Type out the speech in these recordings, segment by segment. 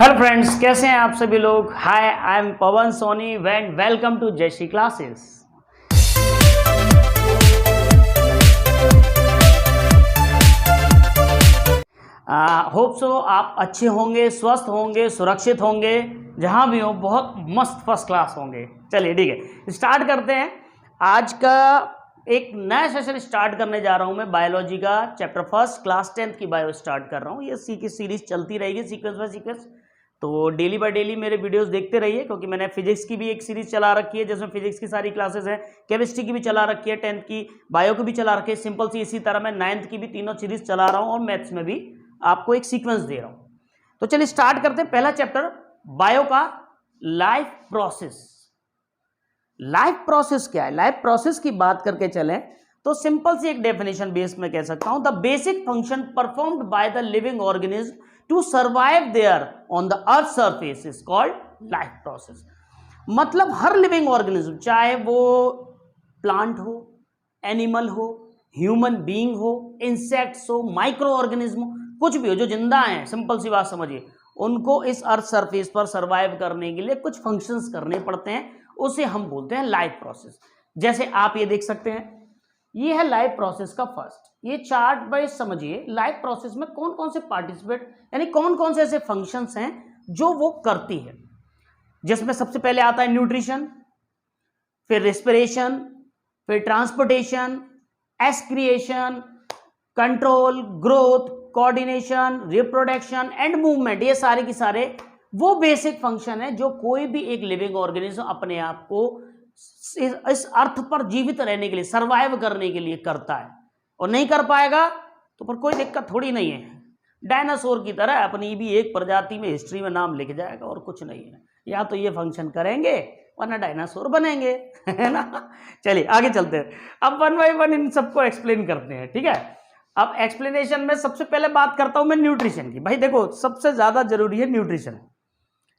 Hello friends, कैसे हैं आप सभी लोग। Hi, I am Pawan Soni and welcome to Jayshree classes. Hope so आप अच्छे होंगे, स्वस्थ होंगे, सुरक्षित होंगे, जहां भी हो बहुत मस्त फर्स्ट क्लास होंगे। चलिए ठीक है, स्टार्ट करते हैं। आज का एक नया सेशन स्टार्ट करने जा रहा हूं मैं, बायोलॉजी का चैप्टर फर्स्ट, क्लास 10th की बायो स्टार्ट कर रहा हूं। ये सीरीज चलती रहेगी सीक्वेंस बाय सीक्वेंस, तो डेली बाय डेली मेरे वीडियोस देखते रहिए, क्योंकि मैंने फिजिक्स की भी एक सीरीज चला रखी है जिसमें फिजिक्स की सारी क्लासेस हैं, केमिस्ट्री की भी चला रखी है, 10th की, बायो की भी चला रखी है सिंपल सी। इसी तरह मैं 9th की भी तीनों सीरीज चला रहा हूं और मैथ्स में भी आपको एक सीक्वेंस दे रहा हूं। तो चलिए स्टार्ट करते हैं। पहला चैप्टर बायो का, लाइफ प्रोसेस। लाइफ प्रोसेस क्या है? लाइफ प्रोसेस की बात करके चलें तो सिंपल सी एक डेफिनेशन बेस में कह सकता हूं, the basic function performed by the living organism to survive there on the earth surface is called life process. मतलब हर लिविंग ऑर्गेनिज्म, चाहे वो प्लांट हो, एनिमल हो, ह्यूमन बीइंग हो, इंसेक्ट्स हो, माइक्रो ऑर्गेनिज्म हो, कुछ भी हो जो जिंदा है, सिंपल सी बात समझिए, उनको इस अर्थ सरफेस पर सर्वाइव करने के लिए कुछ फंक्शंस करने पड़ते हैं, उसे हम बोलते हैं लाइफ प्रोसेस। जैसे आप ये देख सकते हैं, ये है लाइफ प्रोसेस का फर्स्ट। ये चार्ट वाइज समझिए लाइफ प्रोसेस में कौन कौन से पार्टिसिपेट, यानी कौन कौन से ऐसे फंक्शंस हैं जो वो करती है, जिसमें सबसे पहले आता है न्यूट्रिशन, फिर रेस्पिरेशन, फिर transportation, excretion, control, growth, coordination, reproduction and movement. ये सारे की सारे वो बेसिक फंक्शन है जो कोई भी एक लिविंग ऑर्गेनिज्म अपने आप को इस अर्थ पर जीवित रहने के लिए, सर्वाइव करने के लिए करता है। और नहीं कर पाएगा तो पर कोई दिक्कत थोड़ी नहीं है, डायनासोर की तरह अपनी भी एक प्रजाति में हिस्ट्री में नाम लिख जाएगा और कुछ नहीं है। या तो ये फंक्शन करेंगे वरना डायनासोर बनेंगे, है ना। चलिए आगे चलते हैं, अब वन बाय वन इन सबको एक्सप्लेन करते हैं, ठीक है। अब एक्सप्लेनेशन में सबसे पहले बात करता हूं मैं न्यूट्रिशन की। भाई देखो, सबसे ज्यादा जरूरी है न्यूट्रिशन।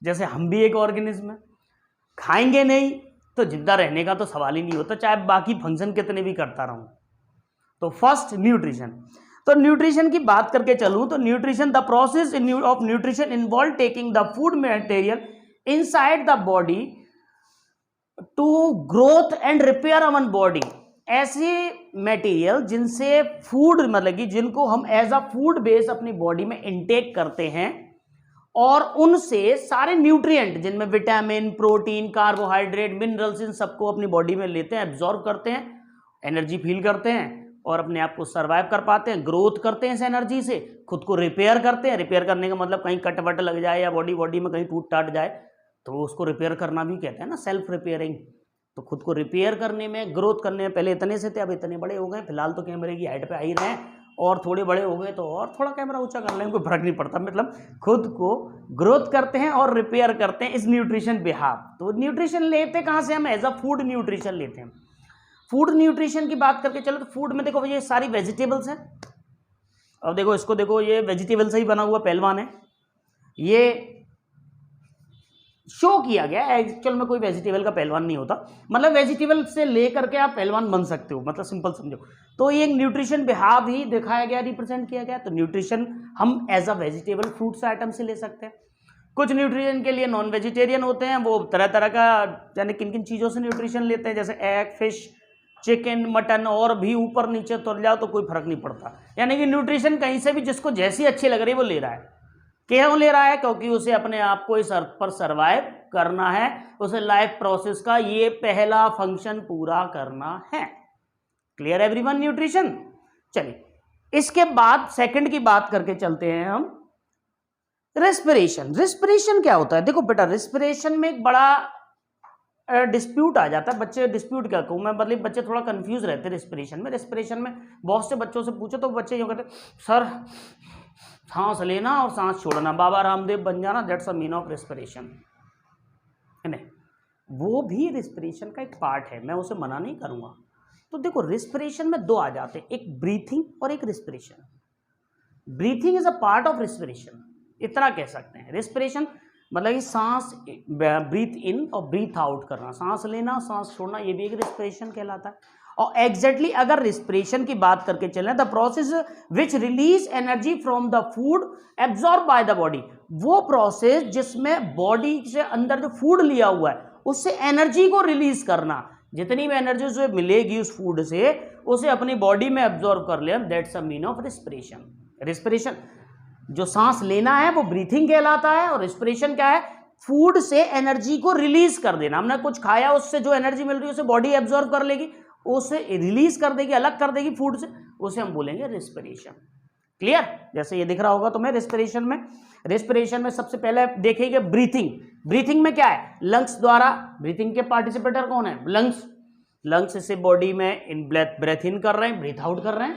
जैसे हम भी एक ऑर्गेनिज्म है, खाएंगे नहीं तो जिंदा रहने का तो सवाल ही नहीं होता, चाहे बाकी फंक्शन कितने भी करता रहूं। तो फर्स्ट न्यूट्रिशन। तो न्यूट्रिशन की बात करके चलूं तो nutrition, the process of nutrition involve taking the food material inside the body to growth and repair our body. ऐसे मटेरियल जिनसे फूड, मतलब कि जिनको हम एज अ फूड बेस अपनी बॉडी में इनटेक करते हैं, और उनसे सारे न्यूट्रिएंट जिनमें विटामिन, प्रोटीन, कार्बोहाइड्रेट, मिनरल्स, इन सबको अपनी बॉडी में लेते हैं, एब्जॉर्ब करते हैं, एनर्जी फील करते हैं और अपने आप को सर्वाइव कर पाते हैं, ग्रोथ करते हैं इस एनर्जी से, खुद को रिपेयर करते हैं। रिपेयर करने का मतलब कहीं कट वट लग जाए या बॉडी में कहीं टूट टाट जाए तो उसको रिपेयर करना भी कहते हैं ना, सेल्फ रिपेयरिंग। तो खुद को रिपेयर करने में, ग्रोथ करने में, पहले इतने से थे अब इतने बड़े हो गए, फिलहाल तो कैमरे की हाइट पे आ ही रहे हैं, और थोड़े बड़े हो गए तो और थोड़ा कैमरा ऊंचा कर लें, कोई फर्क नहीं पड़ता। मतलब खुद को ग्रोथ करते हैं और रिपेयर करते हैं इस न्यूट्रिशन बिहाफ। तो न्यूट्रिशन लेते कहाँ से हम? एज अ फूड न्यूट्रिशन लेते हैं। फूड न्यूट्रिशन की बात करके चलो तो फूड में देखो ये सारी वेजिटेबल्स हैं। अब देखो इसको, देखो ये वेजिटेबल से ही बना हुआ पहलवान है, ये शो किया गया। एक्चुअल में कोई वेजिटेबल का पहलवान नहीं होता, मतलब वेजिटेबल से लेकर के आप पहलवान बन सकते हो, मतलब सिंपल समझो। तो ये न्यूट्रिशन बिहाव ही दिखाया गया, रिप्रेजेंट किया गया। तो न्यूट्रिशन हम as a vegetable fruits item से ले सकते हैं। कुछ न्यूट्रिशन के लिए नॉन वेजिटेरियन होते हैं, वो तरह तरह का, यानी किन किन चीज़ों से न्यूट्रिशन लेते हैं, जैसे एग, फिश, चिकन, मटन, और भी ऊपर नीचे तुर जाओ तो कोई फर्क नहीं पड़ता। यानी कि न्यूट्रिशन कहीं से भी जिसको जैसी अच्छी लग रही है वो ले रहा है। क्यों ले रहा है? क्योंकि उसे अपने आप को इस अर्थ पर सर्वाइव करना है, उसे लाइफ प्रोसेस का ये पहला फंक्शन पूरा करना है। Clear everyone? न्यूट्रिशन। चलिए इसके बाद सेकंड की बात करके चलते हैं हम, रेस्पिरेशन। रेस्पिरेशन क्या होता है? देखो बेटा, रेस्पिरेशन में एक बड़ा डिस्प्यूट आ जाता है। बच्चे डिस्प्यूट क्या कहूँ मैं, मतलब बच्चे थोड़ा कंफ्यूज रहते हैं रेस्पिरेशन में। रेस्पिरेशन में बहुत से बच्चों से पूछो तो बच्चे यूँ कहते सर सांस लेना और सांस छोड़ना, बाबा रामदेव बन जाना, that's a mean of respiration, है नहीं? वो भी रेस्पिरेशन का एक पार्ट है, मैं उसे मना नहीं करूँगा। तो देखो रेस्पिरेशन में दो आ जाते हैं, एक ब्रीथिंग और एक respiration. Breathing is a part of respiration, इतना कह सकते हैं। रेस्पिरेशन मतलब कि सांस, ब्रीथ इन और ब्रीथ आउट करना, सांस लेना, सांस छोड़ना, ये भी एक रेस्पिरेशन कहलाता है। और एग्जैक्टली अगर रेस्पिरेशन की बात करके चलें, the process which release energy from the food absorb by the body, वो प्रोसेस जिसमें बॉडी से अंदर जो फूड लिया हुआ है उससे एनर्जी को रिलीज करना, जितनी भी एनर्जी उसे मिलेगी उस फूड से उसे अपनी बॉडी में एब्जॉर्ब कर ले, that's a mean of respiration. Respiration जो सांस लेना है वो ब्रीथिंग कहलाता है, और रिस्पिरेशन क्या है, फूड से एनर्जी को रिलीज कर देना। हमने कुछ खाया उससे जो एनर्जी मिल रही है उसे बॉडी एब्जॉर्ब कर लेगी, उसे रिलीज कर देगी, अलग कर देगी फूड से, उसे हम बोलेंगे रिस्पिरेशन। क्लियर? जैसे ये दिख रहा होगा तुम्हें रिस्पिरेशन में सबसे पहले देखेंगे ब्रीथिंग। ब्रीथिंग में क्या है, लंग्स द्वारा, ब्रीथिंग के पार्टिसिपेटर कौन है, लंग्स से बॉडी में इन ब्रेथ इन कर रहे हैं, ब्रीथ आउट कर रहे हैं,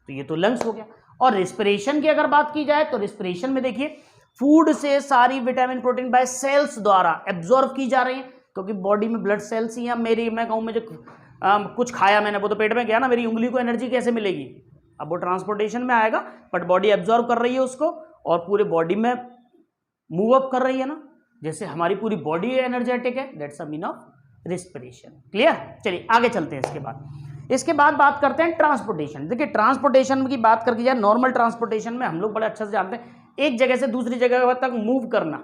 तो ये तो लंग्स हो गया। और रिस्पिरेशन की अगर बात की जाए तो रिस्पिरेशन में देखिए फूड से सारी विटामिन प्रोटीन बाय सेल्स द्वारा एब्जॉर्ब की जा रही है, क्योंकि बॉडी में ब्लड सेल्स ही हैं। मैं कहूँ मुझे कुछ खाया मैंने, वो तो पेट में गया ना, मेरी उंगली को एनर्जी कैसे मिलेगी, अब वो ट्रांसपोर्टेशन में आएगा, बट बॉडी एब्जॉर्ब कर रही है उसको और पूरे बॉडी में मूव अप कर रही है ना, जैसे हमारी पूरी बॉडी एनर्जेटिक है, that's a mean of respiration. Clear? चलिए आगे चलते हैं। इसके बाद बात करते हैं ट्रांसपोर्टेशन। देखिए ट्रांसपोर्टेशन की बात करके जाए, नॉर्मल ट्रांसपोर्टेशन में हम लोग बड़े अच्छे से जानते हैं, एक जगह से दूसरी जगह तक मूव करना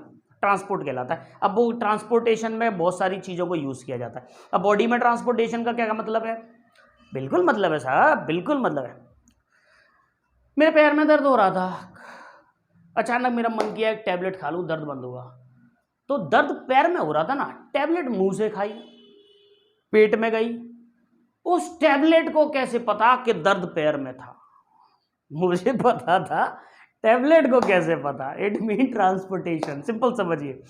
ट्रांसपोर्ट कहलाता है। अब वो ट्रांसपोर्टेशन में बहुत सारी चीज़ों को यूज़ किया जाता है। अब बॉडी में ट्रांसपोर्टेशन का क्या मतलब है, बिल्कुल मतलब है साहब, बिल्कुल मतलब है। मेरे पैर में दर्द हो रहा था, अचानक मेरा मन किया एक टैबलेट खा लूँ, दर्द बंद होगा। तो दर्द पैर में हो रहा था ना, टैबलेट मुंह से खाई, पेट में गई, उस टैबलेट को कैसे पता कि दर्द पैर में था, मुझे पता था, टैबलेट को कैसे पता, इट मीन ट्रांसपोर्टेशन। सिंपल समझिए,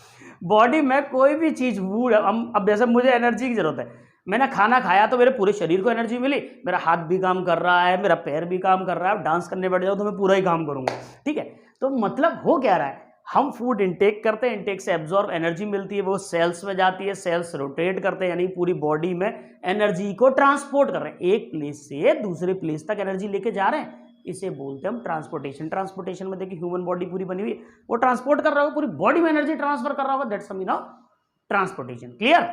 बॉडी में कोई भी चीज़ फूड, अब जैसे मुझे एनर्जी की जरूरत है, मैंने खाना खाया तो मेरे पूरे शरीर को एनर्जी मिली, मेरा हाथ भी काम कर रहा है, मेरा पैर भी काम कर रहा है, डांस करने बैठ जाओ तो मैं पूरा ही काम करूंगा, ठीक है। तो मतलब हो क्या रहा है, हम फूड इंटेक करते हैं, इंटेक से एब्जॉर्ब एनर्जी मिलती है, वो सेल्स में जाती है, सेल्स रोटेट करते हैं, यानी पूरी बॉडी में एनर्जी को ट्रांसपोर्ट कर रहे हैं, एक प्लेस से दूसरे प्लेस तक एनर्जी लेके जा रहे हैं, इसे बोलते हैं हम ट्रांसपोर्टेशन। ट्रांसपोर्टेशन में देखिए ह्यूमन बॉडी पूरी बनी हुई है, वो ट्रांसपोर्ट कर रहा होगा, पूरी बॉडी में एनर्जी ट्रांसफर कर रहा होगा, that's mean of transportation. Clear?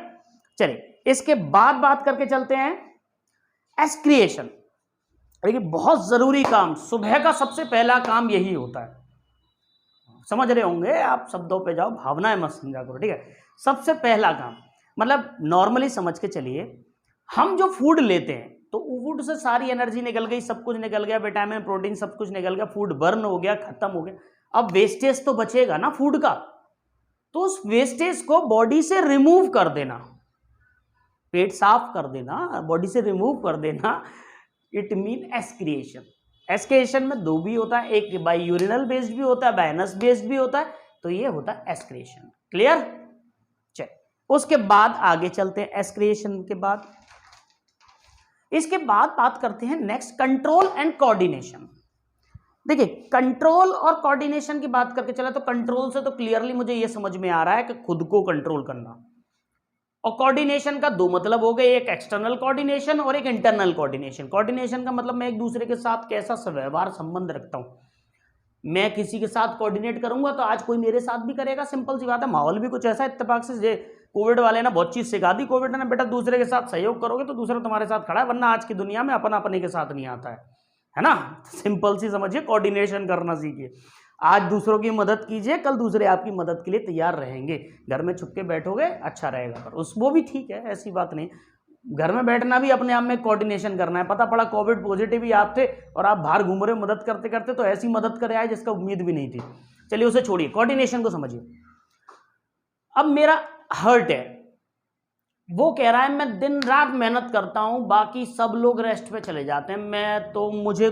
चलिए इसके बाद बात करके चलते हैं एक्सक्रिएशन। देखिए बहुत जरूरी काम, सुबह का सबसे पहला काम यही होता है, समझ रहे होंगे आप, शब्दों पे जाओ, भावनाएं मत समझा करो, ठीक है। सबसे पहला काम मतलब नॉर्मली समझ के चलिए, हम जो फूड लेते हैं तो फूड से सारी एनर्जी निकल गई, सब कुछ निकल गया, विटामिन प्रोटीन सब कुछ निकल गया, फूड बर्न हो गया, खत्म हो गया, अब वेस्टेज तो बचेगा ना फूड का, तो उस वेस्टेज को बॉडी से रिमूव कर देना, पेट साफ कर देना, बॉडी से रिमूव कर देना, इट मीन एक्सक्रिएशन। एक्सक्रिएशन में दो भी होता है, एक बाय यूरिनल बेस्ड भी होता है, बाय एनस बेस्ड भी होता है, तो ये होता है एक्सक्रिएशन। क्लियर? चल उसके बाद आगे चलते हैं, एक्सक्रिएशन के बाद इसके बाद बात करते हैं नेक्स्ट कंट्रोल एंड कोऑर्डिनेशन। देखिए कंट्रोल और कोऑर्डिनेशन की बात करके चला तो कंट्रोल से तो क्लियरली मुझे यह समझ में आ रहा है कि खुद को कंट्रोल करना, और कोऑर्डिनेशन का दो मतलब हो गए, एक एक्सटर्नल कोऑर्डिनेशन और एक इंटरनल कोऑर्डिनेशन। कोऑर्डिनेशन का मतलब मैं एक दूसरे के साथ कैसा व्यवहार संबंध रखता हूं, मैं किसी के साथ कोऑर्डिनेट करूंगा तो आज कोई मेरे साथ भी करेगा, सिंपल सी बात है। माहौल भी कुछ ऐसा इत्तेफाक से, कोविड वाले ना बहुत चीज सिखा दी, कोविड ने बेटा दूसरे के साथ सहयोग करोगे तो दूसरा तुम्हारे साथ खड़ा है, वरना आज की दुनिया में अपन अपने के साथ नहीं आता है ना। सिंपल सी समझिए, कोऑर्डिनेशन करना सीखिए, आज दूसरों की मदद कीजिए, कल दूसरे आपकी मदद के लिए तैयार रहेंगे। घर में छुप के बैठोगे अच्छा रहेगा, पर वो भी ठीक है, ऐसी बात नहीं, घर में बैठना भी अपने आप में कोऑर्डिनेशन करना है। पता पड़ा कोविड पॉजिटिव ही आप थे और आप बाहर घूम रहे हो मदद करते करते, तो ऐसी मदद करे आए जिसका उम्मीद भी नहीं थी। चलिए उसे छोड़िए, कोऑर्डिनेशन को समझिए। अब मेरा हर्ट है, वो कह रहा है मैं दिन रात मेहनत करता हूं, बाकी सब लोग रेस्ट पे चले जाते हैं, मैं तो, मुझे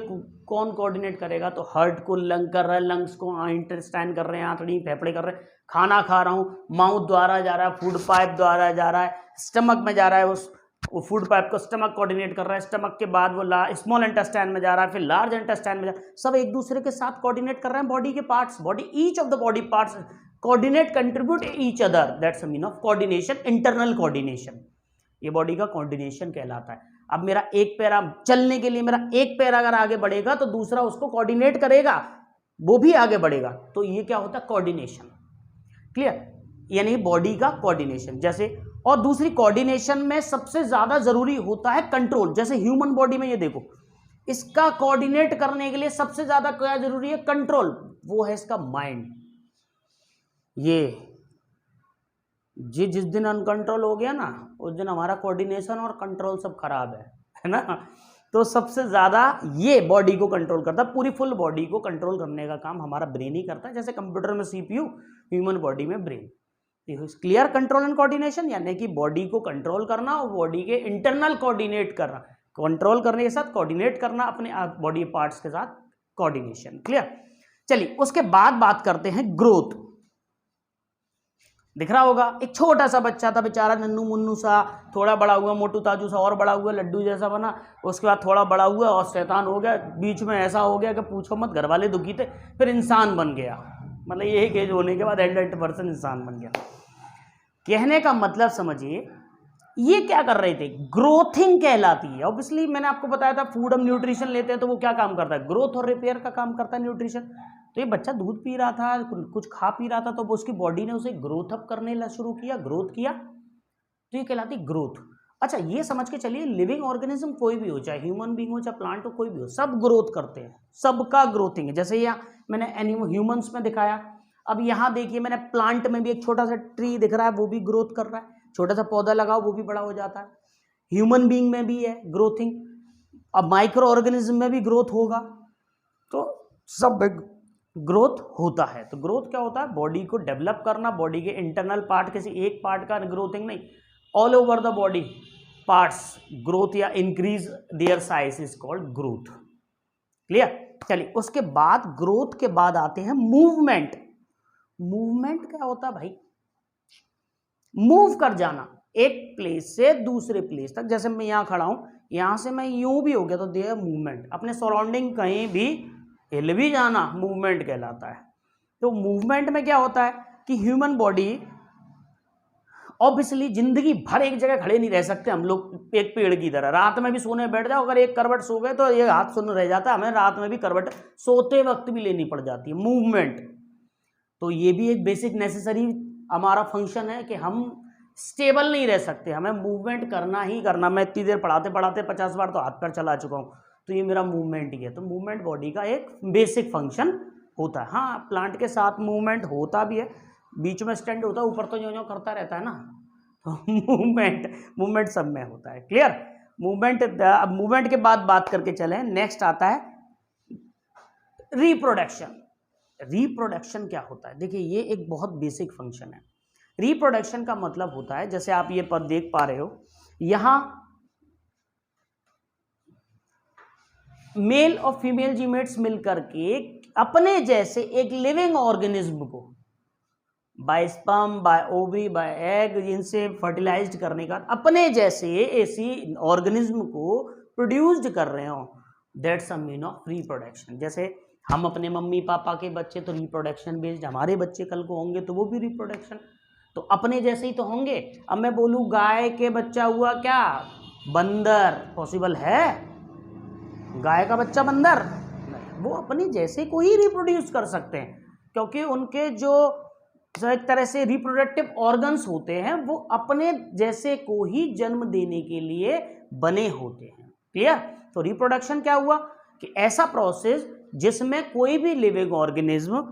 कौन कोऑर्डिनेट करेगा। तो हार्ट को लंग कर रहा है, लंग्स को इंटेस्टाइन कर रहे हैं, आंतड़ी फेफड़े कर रहे हैं, खाना खा रहा हूं, माउथ द्वारा जा रहा है, फूड पाइप द्वारा जा रहा है, स्टमक में जा रहा है, वो फूड पाइप को स्टमक कोऑर्डिनेट कर रहा है, स्टमक के बाद वो स्मॉल इंटेस्टाइन में जा रहा है, फिर लार्ज इंटेस्टाइन में जा रहा है, सब एक दूसरे के साथ कोऑर्डिनेट कर रहे हैं। बॉडी के parts, body each of the body parts coordinate, contribute each other, that's a mean of coordination, internal coordination, ये बॉडी का कोऑर्डिनेशन कहलाता है। अब मेरा एक पैर, चलने के लिए मेरा एक पैर अगर आगे बढ़ेगा तो दूसरा उसको कोऑर्डिनेट करेगा, वो भी आगे बढ़ेगा, तो ये क्या होता है, कोऑर्डिनेशन। क्लियर? यानी बॉडी का कोऑर्डिनेशन। जैसे और दूसरी कोऑर्डिनेशन में सबसे ज्यादा जरूरी होता है कंट्रोल। जैसे ह्यूमन बॉडी में ये देखो, इसका कोऑर्डिनेट करने के लिए सबसे ज्यादा क्या जरूरी है, कंट्रोल, वो है इसका माइंड। ये जिस दिन अनकंट्रोल हो गया ना, उस दिन हमारा कोऑर्डिनेशन और कंट्रोल सब खराब है ना। तो सबसे ज़्यादा ये बॉडी को कंट्रोल करता है, पूरी फुल बॉडी को कंट्रोल करने का काम हमारा ब्रेन ही करता है। जैसे कंप्यूटर में सीपीयू, ह्यूमन बॉडी में brain. Clear? Control and coordination यानी कि बॉडी को कंट्रोल करना और बॉडी के इंटरनल कोऑर्डिनेट करना, कंट्रोल करने के साथ कोऑर्डिनेट करना अपने बॉडी पार्ट्स के साथ, कोऑर्डिनेशन। क्लियर? चलिए उसके बाद बात करते हैं ग्रोथ। दिख रहा होगा एक छोटा सा बच्चा था बेचारा, नन्नू मुन्नू सा, थोड़ा बड़ा हुआ मोटू ताजू सा, और बड़ा हुआ लड्डू जैसा बना, उसके बाद थोड़ा बड़ा हुआ और शैतान हो गया, बीच में ऐसा हो गया कि पूछो मत, घर वाले दुखी थे, फिर इंसान बन गया। मतलब यही एज होने के बाद एडल्ट पर्सन इंसान बन गया। कहने का मतलब समझिए, ये क्या कर रहे थे, ग्रोथिंग कहलाती है। ऑब्वियसली मैंने आपको बताया था फूड हम न्यूट्रिशन लेते हैं तो वो क्या काम करता है, ग्रोथ और रिपेयर का काम करता है न्यूट्रिशन। तो ये बच्चा दूध पी रहा था, कुछ खा पी रहा था, तो उसकी बॉडी ने उसे ग्रोथ अप करने शुरू किया, ग्रोथ किया, तो ये कहलाती ग्रोथ। अच्छा ये समझ के चलिए, लिविंग ऑर्गेनिज्म कोई भी हो, चाहे ह्यूमन बीइंग हो चाहे प्लांट हो, कोई भी हो, सब ग्रोथ करते हैं, सबका ग्रोथिंग है। जैसे यहाँ मैंने ह्यूमंस में दिखाया, अब यहाँ देखिए मैंने प्लांट में भी एक छोटा सा ट्री दिख रहा है, वो भी ग्रोथ कर रहा है, छोटा सा पौधा लगाओ वो भी बड़ा हो जाता है। ह्यूमन बीइंग में भी है ग्रोथिंग, अब माइक्रो ऑर्गेनिज्म में भी ग्रोथ होगा, तो सब ग्रोथ होता है। तो ग्रोथ क्या होता है, बॉडी को डेवलप करना, बॉडी के इंटरनल पार्ट, किसी एक पार्ट का ग्रोथिंग नहीं, all over the body parts growth या increase their size is called growth. Clear? चलिए उसके बाद ग्रोथ के बाद आते हैं मूवमेंट। मूवमेंट क्या होता है भाई, मूव कर जाना एक प्लेस से दूसरे प्लेस तक। जैसे मैं यहाँ खड़ा हूं, यहां से मैं यूं भी हो गया तो देयर मूवमेंट, अपने सराउंडिंग कहीं भी हिल भी जाना मूवमेंट कहलाता है। तो मूवमेंट में क्या होता है कि ह्यूमन बॉडी, ऑब्वियसली जिंदगी भर एक जगह खड़े नहीं रह सकते हम लोग, एक पेड़ की तरह रात में भी सोने बैठ जाओ, अगर एक करवट सो गए तो ये हाथ सुन रह जाता है, हमें रात में भी करवट सोते वक्त भी लेनी पड़ जाती है, मूवमेंट। तो ये भी एक बेसिक नेसेसरी हमारा फंक्शन है कि हम स्टेबल नहीं रह सकते, हमें मूवमेंट करना ही करना। मैं इतनी देर पढ़ाते पढ़ाते 50 बार तो हाथ पैर चला चुका हूँ, तो ये मेरा मूवमेंट ही है। तो मूवमेंट बॉडी का एक बेसिक फंक्शन होता है। हाँ प्लांट के साथ मूवमेंट होता भी है, बीच में स्टैंड होता है, ऊपर तो जो करता रहता है ना, तो मूवमेंट सब में होता है। क्लियर? मूवमेंट। अब मूवमेंट के बाद बात करके चलें, नेक्स्ट आता है रिप्रोडक्शन। रिप्रोडक्शन क्या होता है, देखिए ये एक बहुत बेसिक फंक्शन है। रिप्रोडक्शन का मतलब होता है, जैसे आप ये पद देख पा रहे हो, यहां मेल और फीमेल जीमेट्स मिलकर के अपने जैसे एक लिविंग ऑर्गेनिज्म को by sperm, by ovary, by egg, इनसे फर्टिलाइज्ड करने का अपने जैसे ऐसी ऑर्गेनिज्म को प्रोड्यूस्ड कर रहे हो, that's a mean of reproduction. जैसे हम अपने मम्मी पापा के बच्चे तो रिप्रोडक्शन बेस्ड, हमारे बच्चे कल को होंगे तो वो भी रिप्रोडक्शन, तो अपने जैसे ही तो होंगे। अब मैं बोलूँ गाय के बच्चा हुआ क्या, बंदर, पॉसिबल है? गाय का बच्चा बंदर नहीं, वो अपने जैसे को ही रिप्रोड्यूस कर सकते हैं, क्योंकि उनके जो एक तरह से रिप्रोडक्टिव ऑर्गन्स होते हैं वो अपने जैसे को ही जन्म देने के लिए बने होते हैं। क्लियर? तो रिप्रोडक्शन क्या हुआ कि ऐसा प्रोसेस जिसमें कोई भी लिविंग ऑर्गेनिज्म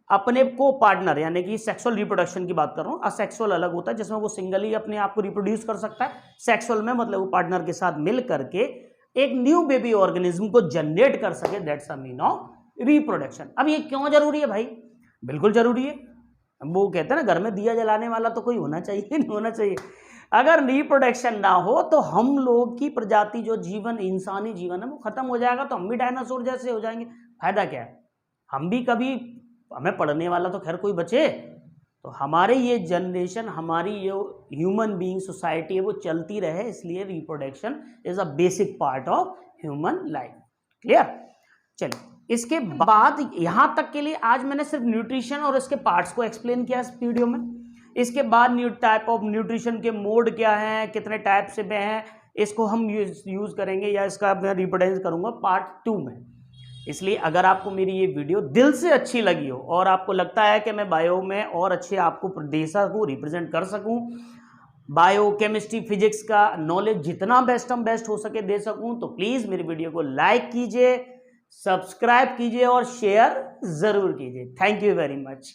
अपने को पार्टनर, यानी कि सेक्सुअल रिप्रोडक्शन की बात कर रहा हूं, असेक्सुअल अलग होता है जिसमें वो सिंगली अपने आप को रिप्रोड्यूस कर सकता है, सेक्सुअल में मतलब वो पार्टनर के साथ मिल करके एक न्यू बेबी ऑर्गेनिज्म को जनरेट कर सके, that's a mean of reproduction. अब ये क्यों जरूरी है भाई? बिल्कुल जरूरी है। वो कहते हैं ना घर में दिया जलाने वाला तो कोई होना चाहिए, नहीं होना चाहिए। अगर रिप्रोडक्शन ना हो तो हम लोग की प्रजाति, जो जीवन, इंसानी जीवन है, वो खत्म हो जाएगा, तो हम भी डायनासोर जैसे हो जाएंगे, फायदा क्या है? हम भी कभी, हमें पढ़ने वाला तो खैर कोई बचे, तो हमारे ये जनरेशन, हमारी ये ह्यूमन बीइंग सोसाइटी है वो चलती रहे, इसलिए reproduction is a basic part of human life. Clear? चलिए इसके बाद यहां तक के लिए आज मैंने सिर्फ न्यूट्रिशन और इसके पार्ट्स को एक्सप्लेन किया इस वीडियो में। इसके बाद न्यू टाइप ऑफ न्यूट्रिशन के मोड क्या हैं, कितने टाइप से में हैं, इसको हम यूज करेंगे, या इसका मैं रिप्रेजेंट करूंगा पार्ट 2 में। इसलिए अगर आपको मेरी ये वीडियो दिल से अच्छी लगी हो और आपको लगता है कि मैं बायो में और अच्छे आपको देशा को रिप्रेजेंट कर सकूं, बायो केमिस्ट्री फिजिक्स का नॉलेज जितना बेस्ट हम बेस्ट हो सके दे सकूं, तो प्लीज़ मेरी वीडियो को लाइक कीजिए, सब्सक्राइब कीजिए और शेयर ज़रूर कीजिए। Thank you very much.